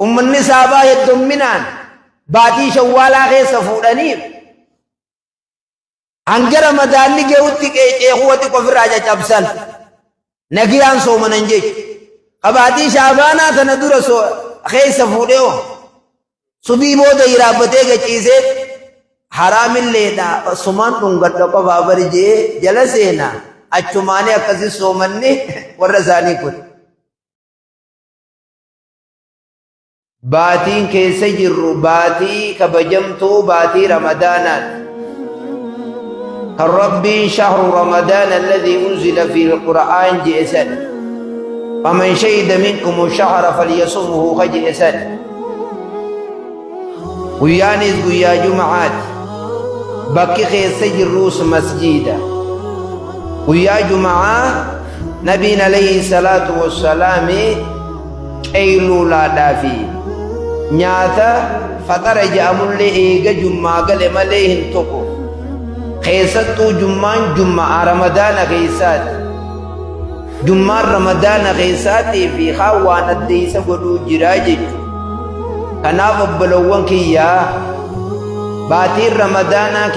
ummanni saabaa heddumminaan baatii shawwaalaa keessa fuudhaniif hanga ramadaanni geewutti qeequwati qofirraa caccabsan nagiyaan soomanan jechu qabaatii shaabaanaa tana dura keessa fuudhee subii booda hiraabbatee gachiisee haraamilleedha sumaan dhungadha qofaa barjee jala seenaa achumaanii akkasii soomanni warra isaanii kun baatiin keessa jirru baatii kabajamtuu baatii ramadaanaati kan rabbiin shahru ramadaan alladhii unzila fi alqur'aan je'esan faman shahida minkum shahra falyasumhu kaje'esan guyyaanis guyyaa jumacaati bakki keessa jirruus masjiida guyyaa jumacaa nabiin alayhi salaatu wassalaami qeeyluulaadhaafi nyaata faxara je'amullee eega jummaa gale malee hin tuqu keessattuu jummaan jummaa ramadaana keessaati jummaan ramadaana keessaatii fi waan addeeysa godhuu jiraa jechu kanaaf obbolowwan kiyyaa baatiin ramadaanaa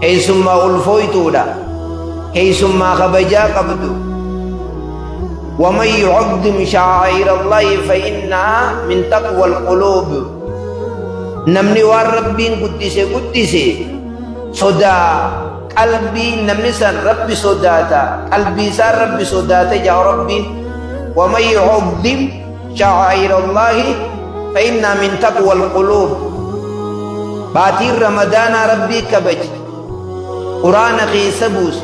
keeysummaa ulfooytuudha keeysummaa kabajaa qabdu ومن يعظم شعائر الله فإنها من تقوى القلوب نمني والربين قدس صدا قلبي نمني سن ربي صداتا قلبي سن ربي صداتا يا ربي ومن يعظم شعائر الله فإنها من تقوى القلوب باتي رمضان ربي كبج قرآن خيس بوس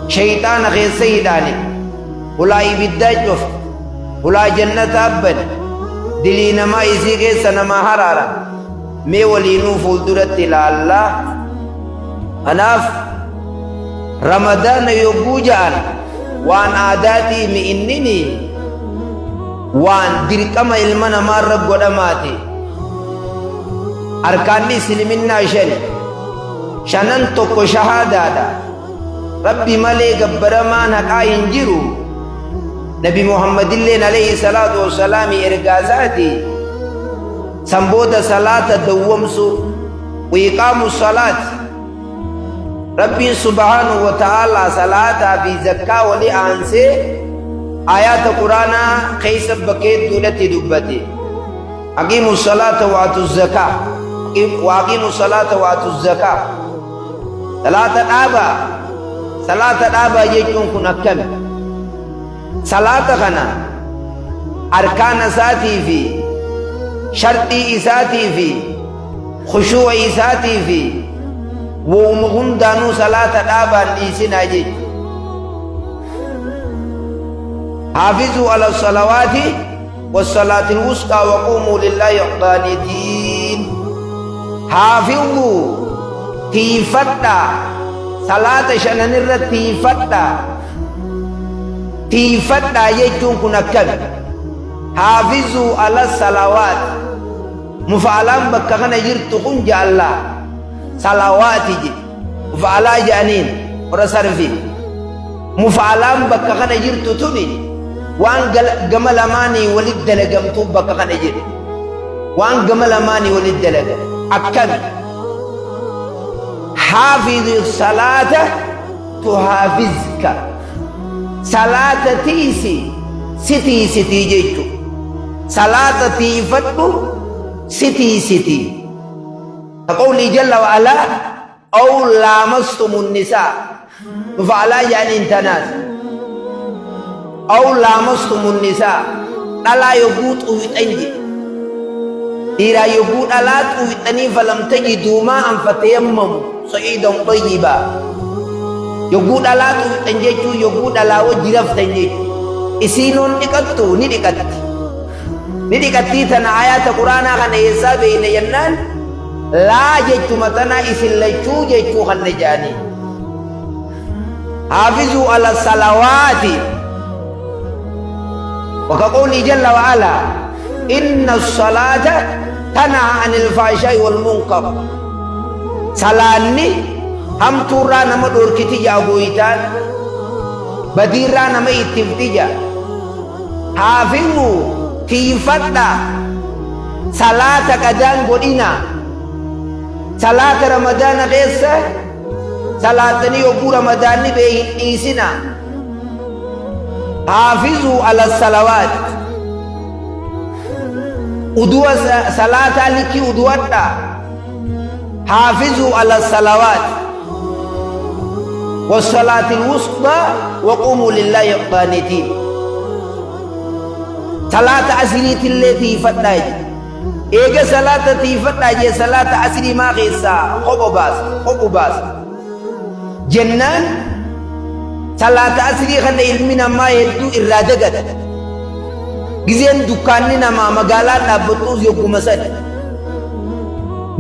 شيطان خيس سيداني ولا يبدأ ولا جنة أبد دلينا ما يسيق سنما حرارا مي ولينو فولدرت الله أناف رمضان يبوجان وان عاداتي مئنني وان دركما علمنا مارا قدماتي أركاني سلمنا شنن توكو شهادة ربي ملك برمان حقا ينجرو نبي محمد اللين عليه الصلاة والسلام إرقازاتي سنبود صلاة دوامسو وإقام الصلاة ربي سبحانه وتعالى صلاة في زكاة ولأنسي آيات قرآن قيس بكيت دولة دبتي أقيموا الصلاة وآتوا الزكاة وأقيموا الصلاة وآتوا الزكاة صلاة الآبا يجون كنا كم صلاة خنا أركان ساتي في شرطي إساتي في خشوع إساتي في ومغن دانو صلاة الآبا نيسين أجي حافظوا على الصلوات والصلاة الوسطى وقوموا لله قانتين حافظوا تيفتا صلاة شنن تيفتا يجون كنا كم حافظوا على الصلوات مفعلان بكنا يرتقون جاء الله صلوات جي مفعلا جانين ورسرفي مفعلان بكنا يرتقوني وان جمل ماني ولد دلقم توب بكنا يجي وان جمل ماني ولد دلقم أكد حافظ الصلاة تحافظك صلاة تيسي ستي جيتو صلاة تيفتو ستي قولي جل وعلا أو لامستم النساء فعلا يعني انتناس أو لامستم النساء ألا يقوت أويتنجي إذا يقول ألا تؤتني فلم تجدوا ماء فتيمموا صعيدا طيبا يقول ألا تنجيتوا يقول ألا وجرف تنجيتوا إسينون نكتو ندكتي تنا آيات القرآن خان إيسا بين ينان لا جيتو متنا إسين لجو جيتو خان نجاني حافظوا على الصلوات وكقول جل وعلا إن الصلاة تنهى عن الفحشاء والمنكر صلاني هم تورا نما دوركتي جاغويتان بديرا نما اتفتجا حافظوا tiifadha salaata qadaan godhina salaata ramadaana keessa salaatanii yogguu ramadaanni bee hin dhiisina haafizuu ala salawaat uduwa salaataa likki uduwadha حافظوا على الصلوات والصلاة الوسطى وقوموا لله قانتين صلاة عصرية التي فتاج إيجا صلاة تفتاج صلاة عصري ما غيسا خبو باس جنان صلاة عصري خلي علمنا ما يدو إرادة جزين دكاننا ما مقالات نابطوز يوكو مسد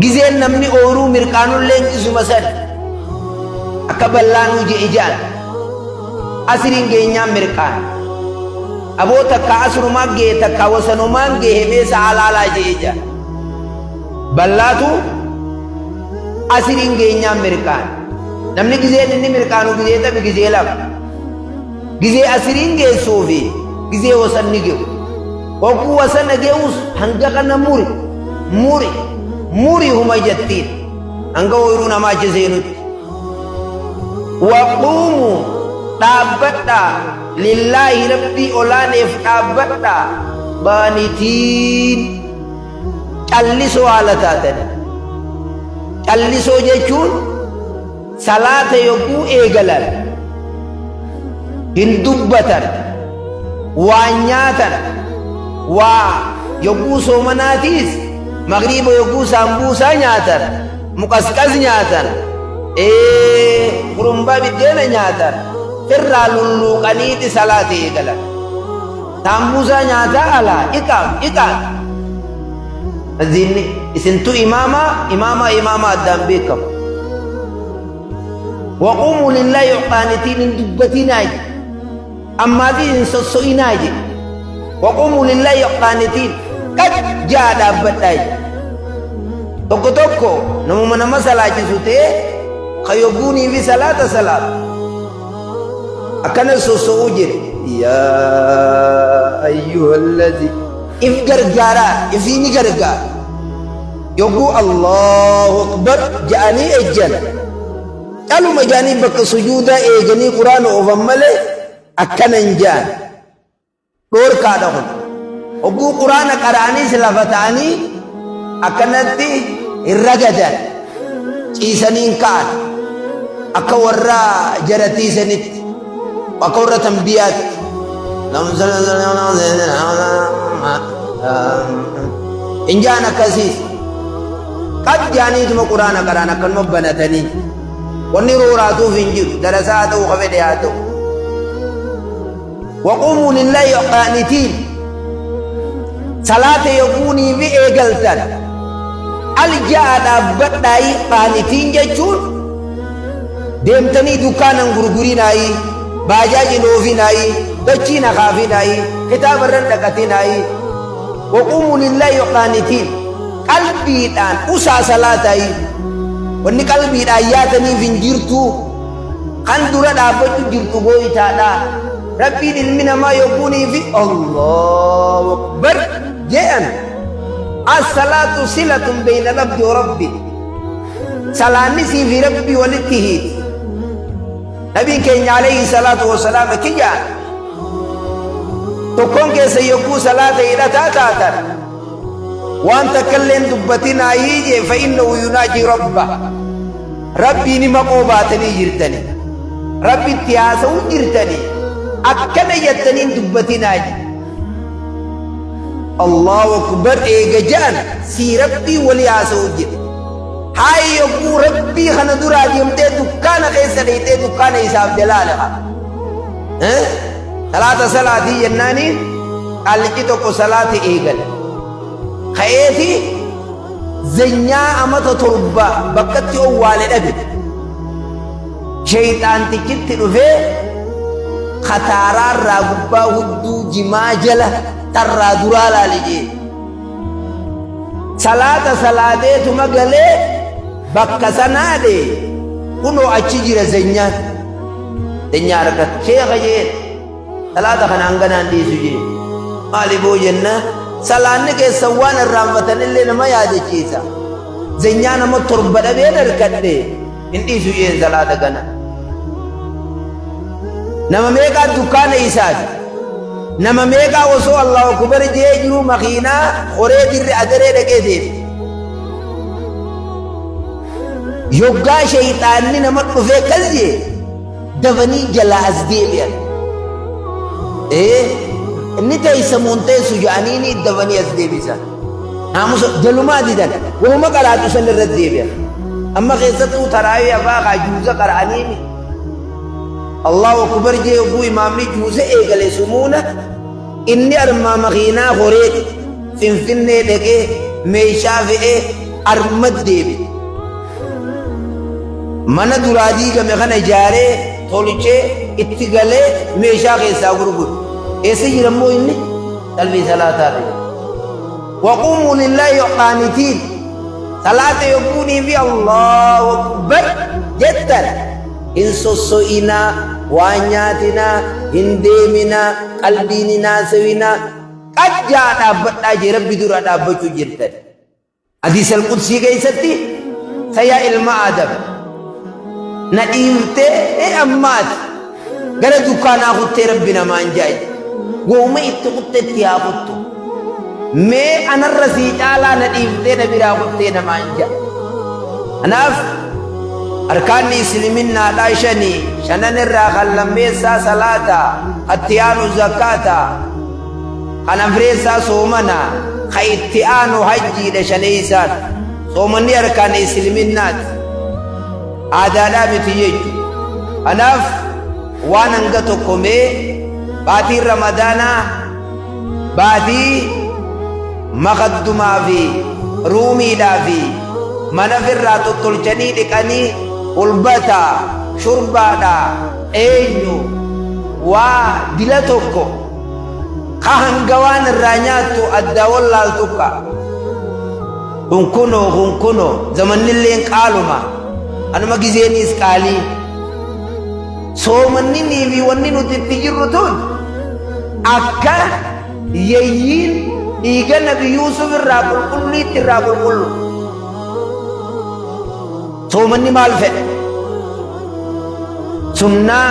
gizeen namni ooruu mirqaanulleen isuma san akka ballaanuu je ijaan asiriin geenyaan mirqaan aboo takka asrumaa gee takka wasanumaan gee hemeesa alaalaa je ijaan ballaatu asiriin geenyaan mirqaan namni gizeen inni mirqaanu gizee tabi gizee lama gizee asiriin geessuu fi gizee wasanni ge'u hogguu wasanna ge'us hanga kana muri huma jettiin hanga ooyiruu namaa jiseenutti waquumu dhaabbadha lillaahi rabbii olaaneef dhaabbadha qaanitiin callisoo haala taatan callisoo jechuun salaata yogguu eegalan hin dubbatan waa nyaatan waa yogguu soomanaatiis magriba yogguu saambuusaa nyaatan muqasqas nyaatan gurumbaa biddeena nyaatan irraa lulluuqaniiti salaata eegalan saambuusaa nyaataa alaa iqaam azinni isintu imaama addaan beekamu waquumuu lillaahi qaanitiin hin dubbatinaa je ammaatii hin sosso'inaa je waquumuu lillaahi qaanitiin qad jaa dhaabbadhaa je tokko namuma nama salaachisu ta'e kayyogguunii fi salaata akkana sosso'uu jedhe yaa ayyuhallazi if gargaaraa ifiini gargaara yogguu allahu akbar ja'anii ejjan caluma jaanii bakka sujuudaa eeganii quraana oofan malee akkanan jaan dhoorkaadha kun hogguu quraana qara'aniis lafa ta'anii akkanatti irra gadan ciisaniin ka'an akka warra jaratiisanitti akka warra tambiyaatti injaan akkasiis qad jaaniituma quraana qara'an akkanuma banatanii wanni rooraatuuf hin jiru darasaa haa ta'u qabedhe haa ta'u waquumuu lillaahi qaanitiin salaata yogguunii fi eegaltan alja'a dhaabbadhaayi qaanitiin jechuun deemtanii dukkaanan gurgurinaayi baajaajin oofinaayi dachiin akaafinaayi kitaabarran dhaqatinaayi waquumuu lillaahi qaanitiin qalbiidhaan usaa salaataayi wanni qalbiidhaan yaataniif hin jirtu kan dura dhaabbachuu jirtu gooyitaadha rabbiin ilmi namaa yogguunii fi allahu akbar jedhan as-salaatu silatun bayna al-abdi wa rabbi salaanni sii fi rabbii walitti hiiti nabiin keenya alayhi salaatu wasalaam kiyyaan tokkoon keessa yogguu salaata hidhataa taatan waan takkailleen dubbatinaayii jee fa innahu yunaajii rabba rabbii nima qoobaatanii jirtanii rabbitti haasa'uu jirtanii akkana jettaniin dubbatinaaji allahu akbar eega ja'an sii rabbii walii haasa'uu jira haa yogguu rabbii kana duraa deemtee dukkaana keessa dheeytee dukkaana isaaf jalaalaqa salaata salaatii jennaaniin qaallichi tokko salaata eegala ka'eeti zenyaa amata torba bakkatti owwaale dhabe shayxaantichitti dhufee khataaraarraa gubbaa hudduu jimaa jala tarraa duraa laalijee salaata salaateetuma galee bakka sanaadhe kunoo achi jira zenyaa argata sheekha jee salaata kana hanganaan dhiisu jee maali boo jennaa salaanni keessan waan irraanfatan illee nama yaadachiisa. Zenyaa nama torba dhabee darkadhe hin dhiisu jeen salaata kana. Nama meeqaa dukkaana isaati. Nama meeqaa osoo Allahu akbar jee jiru makiinaa horee dirri agaree dhaqee deeme. Yoggaa shayxaanni nama dhufee kas jee dafanii jalaa as deebi'an. Inni teeysamuun teessu jedhanii dafanii as deebisan. Naamusa jalumaa didan wahuma qaraatu san irratti deebi'an. Amma keessattuu taraawii afaa juuza qara'aniimi. Allahu akbar jee yogguu imaamni juuza eegale sumuuna inni armaa makiinaa horeeti finfinnee dhaqee meeshaa fe'ee armat deebi'e. Mana duraa diigame kana ijaaree tolchee itti galee meeshaa keessaa gurguru. Eessa jirammoo inni qalbii salaataa ta'e. Waquumuu lillaahi qaanitiin salaata yogguunii fi Allahu akbar jettan hin sosso'inaa, waan nyaatinaa, hin deeminaa, qalbiin hin haasawinaa. Qajjaa dhaabbadhaa jee rabbi dura dhaabbachuu jirtan. Hadiis al-Qudsii keessatti sayyaa ilma Aadam na dhiiftee ammaati gara dukkaanaa kuttee rabbi namaan jaa'i. Gooma itti kuttetti haa kuttu. Mee anarra sii caalaa na dhiiftee na biraa kuttee namaan jaa'i. Kanaaf arkaanni islaaminaadhaa shanii, shanan irraa kan lammeessaa salaataa, itti aanu zakaataa, kan afreessaa soomanaa, kan itti aanu hajjiidha shaneeysaan. Soomanni arkaanni islaaminaati. Aadaadhaa miti jechuudha. Kanaaf waan hanga tokko mee baatiin ramadaanaa baatii makaddumaa fi ruumiidhaa fi mana firraa tottolchanii dhiqanii ulbataa shurbaadhaa eenyu waa dila tokko ka hanga waan irraa nyaattu addaa wallaaltukka kunkunoo zamannilleen qaaluma anuma gizeenis qaalii soomanninii fi wanni nuti itti jirru tun akka yayyiin dhiiga Nabi Yuusuf irraa qulqulliitti irraa qulqullu. Soomanni maal fedhe? Sunnaa,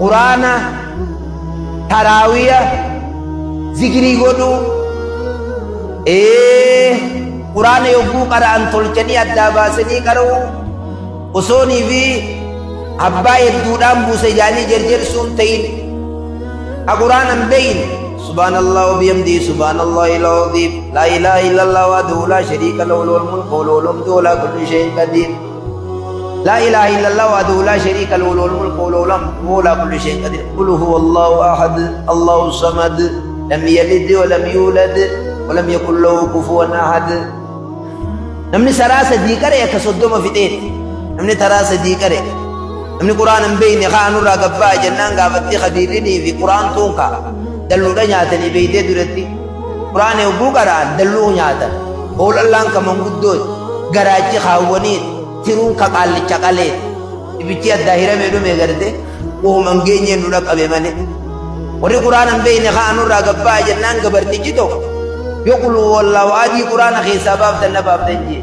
quraana, taraawiya, zikirii godhuu, quraana yogguu qara'an tolchanii addaa baasanii qara'uu, osoonii fi abbaa hedduudhaan buuse jaanii jarjarsuun ta'in quraanan beeyin. Subhanallah wa bihamdihi subhanallahil azim la ilaha illallah wahdahu la sharika lahu lahul mulku wa lahul hamdu wa ala kulli shay'in qadir. La ilaha illallah wahdahu la sharika lahu lahul mulku wa lahul hamdu wa ala kulli shay'in qadir. Qul huwallahu ahad Allahu samad lam yalid wa lam yulad wa lam yakul lahu kufuwan ahad. Namni saraa sadii qara'e akka 30 fixeeti. Namni taraa sadii qara'e namni quraan hin beekne kaanurraa gabbaa jennaan gaafattii khadiirinii fi quraan tuunka dalluudha nyaatanii beektee duratti quraan yogguu qara'an dalluu nyaatan hoolallaan ka manguddoon garaachi kaawwaniin tiruun ka qaallicha qaleet ibichi addaa hiramee dhume garte uuman geenyeen nu dhaqqabe malee warri quraan hin beekne kaanurraa gabbaa jennaan gabartichi tokko yoo quluu wallaahu adii quraana keessaa baaftan na baaftan jee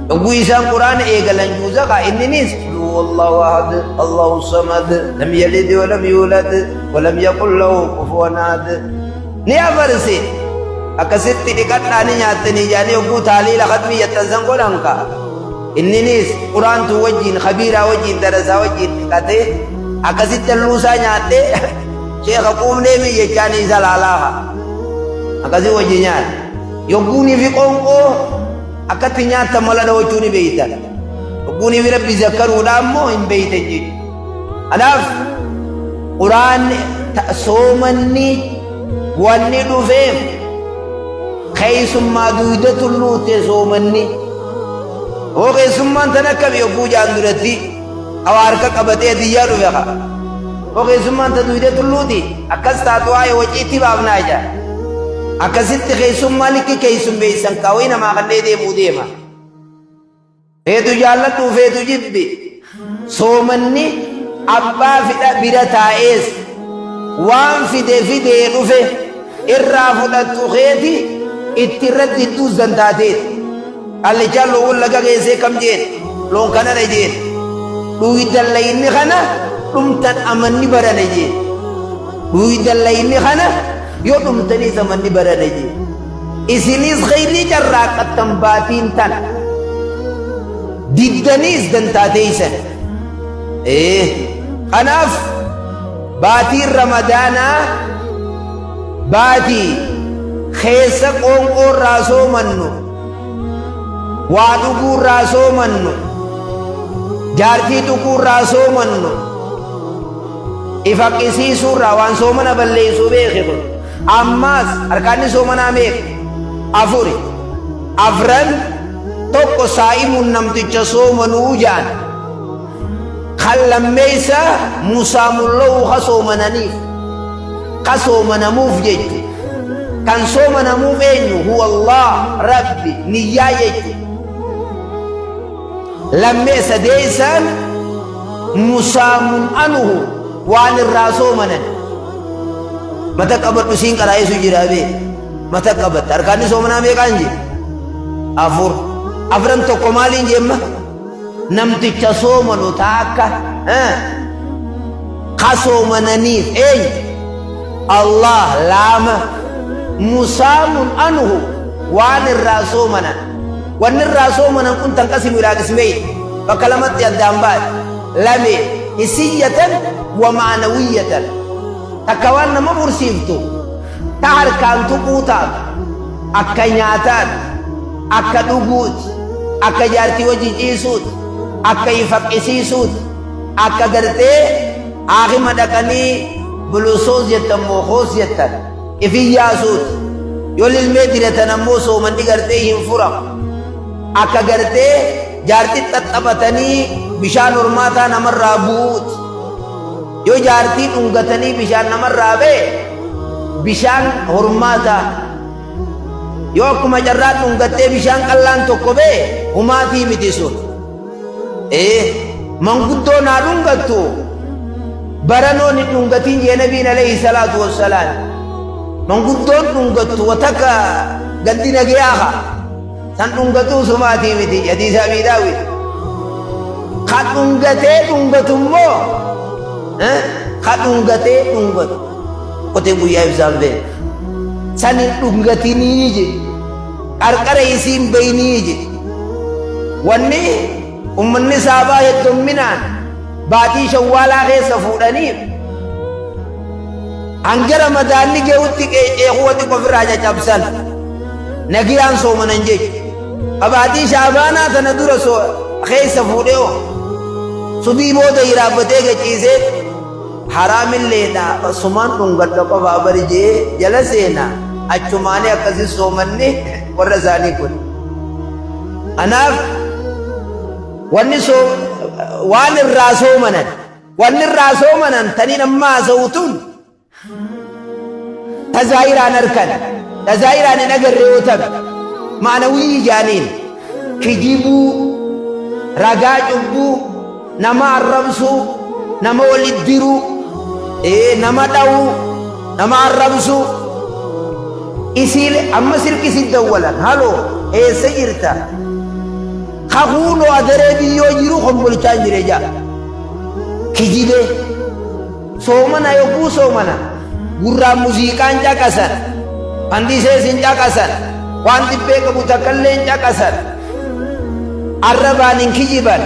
yogguu isaan quraana eegalan juuzaqa inninis والله أحد الله الصمد لم يلد ولم يولد ولم يكن له كفوا أحد نيا فرسي أكست دكتاني نياتني جاني وقو تعليل ختمي يتنزن قولانكا إننيس قرآن توجين خبيرا وجين درسا وجين كته أكست اللوسا نياتي شيخ قوم نيمي يجاني زلالاها أكست وجينيان يقوني في قومكو أكت نياتا ملنا وجوني بيتا Kuni fi rabbi zakkaruudhaan moo hin beeytan jedhu. Kanaaf quraanni soomanni wanni dhufeef keessummaa duyda tulluute soomanni. Hoo keessummaan tan akkami yogguu jaan duratti awaa harka qabatee diyyaa dhufe qa. Hoo keessummaan tan duyda tulluuti akkas taatu waa'ee waciitti baafnaa jaa. Akkasitti keessummaa likki keessummeessan kaawwii namaa kannee deemuu deema. Feetu jaalladhu feetu jibbi soomanni abbaa fida bira taa'ees waan fidee dhufe irraa fudhattu keeti itti irratti hidduus dandaateet allichaan loowwan laga geessee kam jeen loon kanana jeen dhuydallayinni kana dhumtan amanni barane jeen dhuydallayinni kana yoo dhumtaniis amanni barane jeen isinis khayrii carraaqattan baatiin tan diddaniis dantaateeysan kanaaf baatiin ramadaanaa baatii keessa qoonqoorraa soomannu waa dhuguurraa soomannu jaartii dhuguurraa soomannu ifaqqisiisuurraa waan soomana balleessuu beekitu ammaas harkaanni soomanaa meeqa afuri afran tokko saa'imuun namticha soomanuu jaan kan lammeeysa musaamulla'u ka soomananiif ka soomanamuuf jechu kan soomanamuuf eenyu huwa Allah rabbi niyyaa jechu lammeessa deeysaan musaamun anuhu waan irraa soomanan mata qabadhu siin qaraa'isu jira bee mata qabadhu harkaanni soomanaa meeqaan je afur afran tokko maaliin jemma namticha soomanu taakka ka soomananiif eenyu Allah laama musaamun anhu waan irraa soomanan waan irraa soomanan kun tanqasimu ilaa qismeyn bakka lamatti addaan baate lame hissiyatan wa ma'nawiyyatan takka waan nama mursiiftu ta harkaan tuquu taatu akka nyaataan akka dhuguuti akka jaartii wajji ciisuuti akka ifaqqisiisuuti akka gartee aakima dhaqanii bulusoos jettan mookoos jettan ifiyyaasuuti yoo lilmee diratan ammoo soomanni gartee hin furamu akka gartee jaartii xaxxabatanii bishaan hormaataa namarraa bu'uuti yoo jaartii dhungatanii bishaan namarraa bee bishaan hormaataa yoo akkuma carraa dhungattee bishaan qallaan tokko bee humaatii miti sun manguddoo naa dhungattu baranoon hin dhungatiin jee nabiin alayhi salaatu wassalaam manguddoon dhungattu wataka gandi nagayaaha san dhungatuu sumaatii miti hadiisa abii daawit ka dhungatee dhungatummoo ka dhungatee dhungatu qoteen guyyaa ibsaan bee san hin dhungatinii je qarqara isiin beynii je wanni ummanni saabaa heddumminaan baatii shawwaalaa keessa fuudhaniif hanga ramadaanni geewutti qeequwati qofirraa caccabsan nagiyaan soomanan jechu baatii shaabaanaa tana dura keessa fuudhee subii booda hiraabbatee gaciisee haraamilleedha sumaan dhungadha qofaa bari jee jala seenaa achumaanii akkasi soomanni warra isaanii kun anaaf wanni waan irraa soomanan wanni irraa soomanan taniin amma haasa'utuun tazaayiraan harkan tazaayiraan hin agarre yoo ta'e ma'anawii jaaniin kijibuu ragaa cubbuu nama arrabsuu nama walit diruu nama dhawuu nama arrabsuu isiil amma sirkisit dawwalan haloo eessa jirta kakuuno adaree biyyoo jiru kombolchaan jire jaa kijibe soomana yogguu soomana gurraan muuziqaan caqasan fandiseesin caqasan waan dibbee qabu takkalleen caqasan arrabaan hin kijiban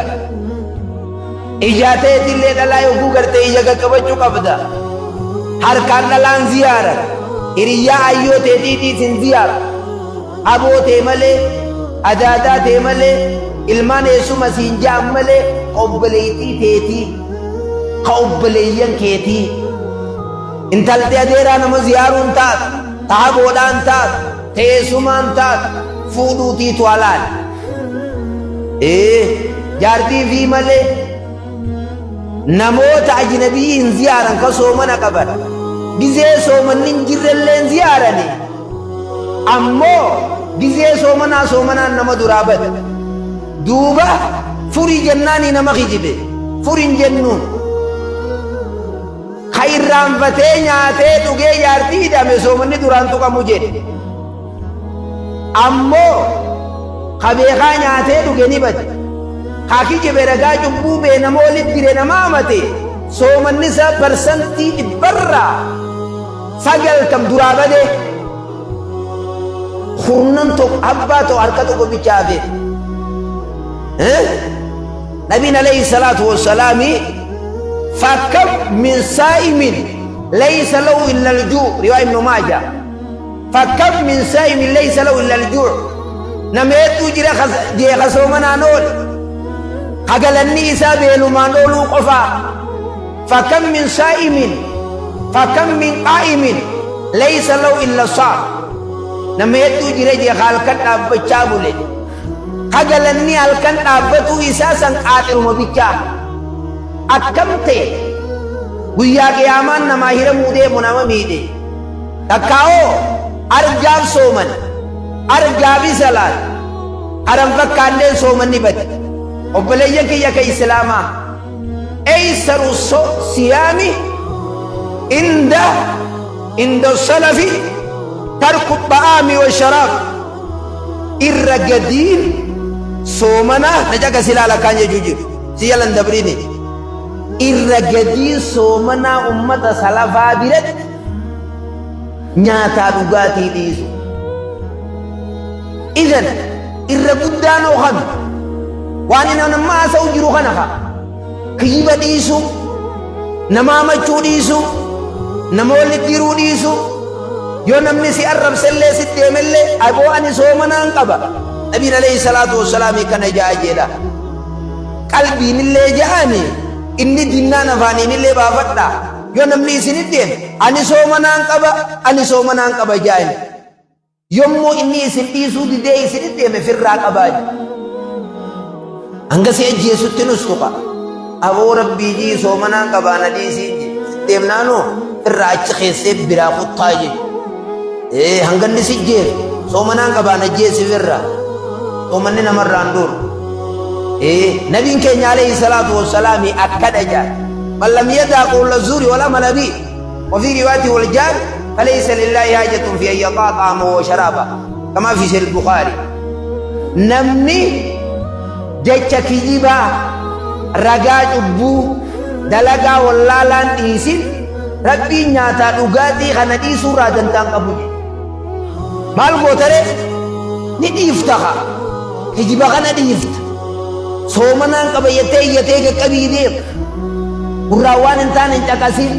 ijaateetillee dhalaa yogguu gartee ija qaqqabachuu qabda harkaan dhalaan ziyaaran hiriyyaa ayyoo teetiitiisin ziyaara aboo tee malee adaadaa tee malee ilmaan eessuma siin ja'an malee obboleettii teetii ka obboleeyyan keetii intaltee adeeraa nama ziyaaruun taatu taaboodhaan taatu teessumaan taatu fuudhuutiitu halaan jaartii fi malee namoota ajnabii hin ziyaaran ka soomana qaban gizee soomanni hin jirrelleen ziyaarani ammoo gizee soomanaan nama duraa bada duuba furii jennaanii nama kijibe furiin jennuun خيران فتين ياتي دوغي يارتي دامي سومني دوران تقامو جيد أمو خبيخان ياتي دوغي نبت خاكي جبرقا جبو بين مولد ديرنا مامتي سومني سا برسنتي اتبرا ساقل كم درابة دي خورنن تو أبا تو حركتو کو بچاوه نبينا عليه الصلاة والسلام فكم من صائم ليس له إلا الجوع رواية ابن ماجه فكم من صائم ليس له إلا الجوع نميتو جي خسومنا نول حقل النيسا بينو ما نولو قفا فكم من صائم فكم من قائم ليس له إلا الصام نميتو جي خالكت أبچابو لي hagalanni halkan dhaabbatu isaa san qaaxiruma bichaa akkamte guyyaa qiyaamaan namaa hiramuu deemu nama miidhe takkaa'oo arjaaf sooman arjaafi salaat haram fakkaallee soomanni bade obboleeyyan kiyya ka islaamaa eeysaru siyaami inda salafi tarku ba'aami wa sharaab irra gadiin soomana najaga silala kanye jujur siyalan dabrini irra gadi soomana ummata salafa birat nyata dugati disu idan irra guddano khan wani nama sa ujiru khanaka kiba disu nama machu disu nama walidiru disu yo namni si arab selle sitemelle abo ani soomana qaba نبي عليه الصلاة والسلام كان جاء قلبي نلي جاني إني دينا نفاني نلي بافتا يو نمني سنتين أني سومنان قبا جاني يومو إني سنتي سودي دي سنتين مفرع قبا أنك سيجي ستنسطقا أبو ربي جي سومنان قبا ندي سيجي ستيمنانو فرع خيسي برا خطاجي هنگن نسيجي سومنان قبا نجي سفرع ومن نمر راندور نبي كان عليه الصلاة والسلام أكد جاء من لم يدع قول الزور ولا ملبي وفي رواية والجار فليس لله حاجة في أن يطاع طعامه وشرابه كما في سير البخاري نمني جيتش كجيبا رقا جبو دلقا واللالان إيسين ربي نياتا لغاتي خندي سورة دنتان قبول مال قوتره نديفتها hijiba kana dhiifta soomanaan qaba yatee qabiideef gurraawwan hin taane hin caqasin